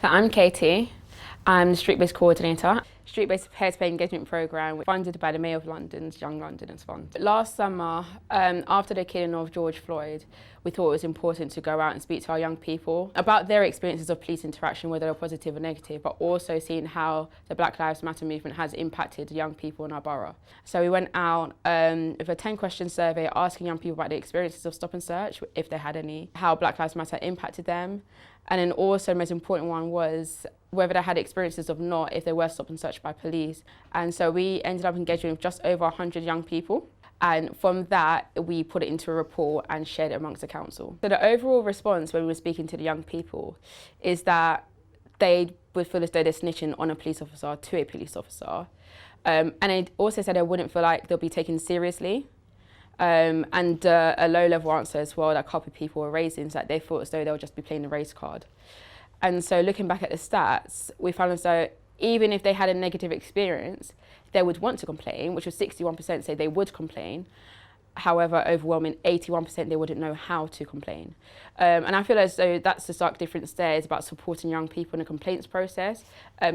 So I'm Katy. I'm the Streetbase coordinator. Streetbase peer-to-peer engagement programme funded by the Mayor of London's Young Londoners Fund. Last summer, after the killing of George Floyd, we thought it was important to go out and speak to our young people about their experiences of police interaction, whether they're positive or negative, but also seeing how the Black Lives Matter movement has impacted young people in our borough. So we went out with a 10-question survey asking young people about the experiences of stop and search, if they had any, how Black Lives Matter impacted them, and then also the most important one was whether they had experiences of not if they were stopped and searched by police. And so we ended up engaging with just over 100 young people. And from that, we put it into a report and shared it amongst the council. So the overall response when we were speaking to the young people is that they would feel as though they're snitching on a police officer to a police officer. And they also said they wouldn't feel like they'll be taken seriously. And a low-level answer as well that a couple of people were raising is that they thought as though they'll just be playing the race card. And so looking back at the stats, we found as though even if they had a negative experience, they would want to complain, which was 61% say they would complain. However, overwhelming 81% they wouldn't know how to complain. And I feel as though that's the stark difference there, is about supporting young people in the complaints process,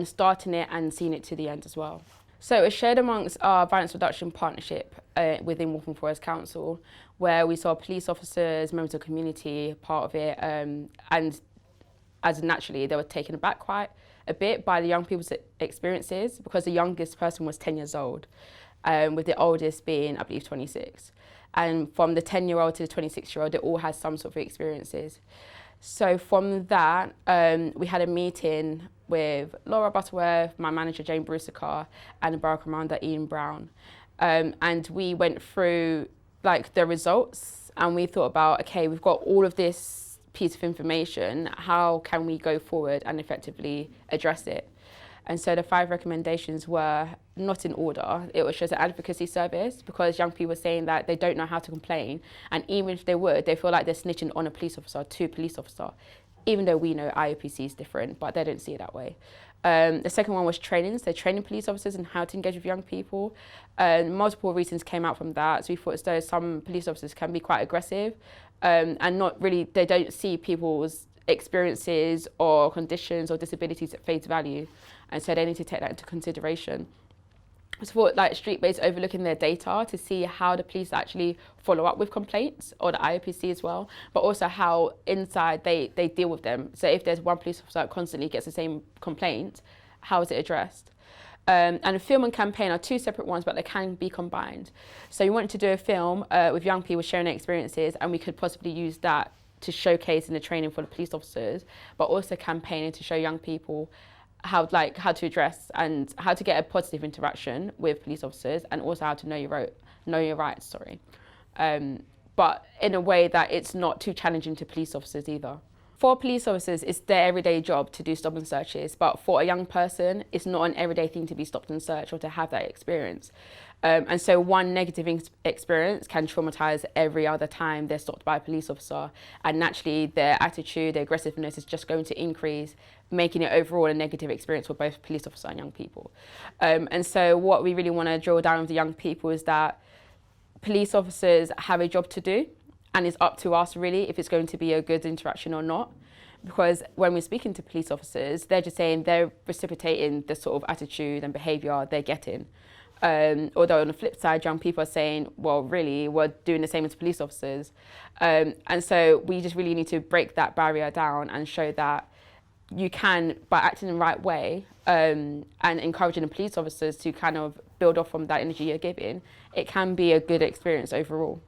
starting it and seeing it to the end as well. So it's shared amongst our violence reduction partnership within Waltham Forest Council, where we saw police officers, members of the community part of it, and as naturally they were taken aback quite a bit by the young people's experiences, because the youngest person was 10 years old, with the oldest being, I believe, 26. And from the 10-year-old to the 26-year-old, they all had some sort of experiences. So from that, we had a meeting with Laura Butterworth, my manager Jane Brusicar, and the Borough Commander Ian Brown. And we went through the results, and we thought about, okay, we've got all of this piece of information, how can we go forward and effectively address it? And so the 5 recommendations were not in order. It was just an advocacy service, because young people were saying that they don't know how to complain, and even if they would, they feel like they're snitching on a police officer to a police officer, even though we know IOPC is different, but they don't see it that way. The second one was training, so training police officers in how to engage with young people. Multiple reasons came out from that. So we thought as though some police officers can be quite aggressive, and not really, they don't see people's experiences or conditions or disabilities at face value. And so they need to take that into consideration. So for Streetbase overlooking their data to see how the police actually follow up with complaints, or the IOPC as well, but also how inside they deal with them. So if there's one police officer that constantly gets the same complaint, how is it addressed? And a film and campaign are 2 separate ones, but they can be combined. So we wanted to do a film with young people sharing their experiences, and we could possibly use that to showcase in the training for the police officers, but also campaigning to show young people how to address and how to get a positive interaction with police officers, and also how to know your rights. But in a way that it's not too challenging to police officers either. For police officers, it's their everyday job to do stop and searches, but for a young person, it's not an everyday thing to be stopped and searched or to have that experience. And so one negative experience can traumatise every other time they're stopped by a police officer, and naturally their attitude, their aggressiveness is just going to increase, making it overall a negative experience for both police officer and young people. And so what we really want to drill down with the young people is that police officers have a job to do, and it's up to us really if it's going to be a good interaction or not. Because when we're speaking to police officers, they're just saying they're reciprocating the sort of attitude and behaviour they're getting. Although on the flip side, young people are saying, well, really, we're doing the same as police officers. And so we just really need to break that barrier down and show that you can, by acting in the right way, and encouraging the police officers to kind of build off from that energy you're giving, it can be a good experience overall.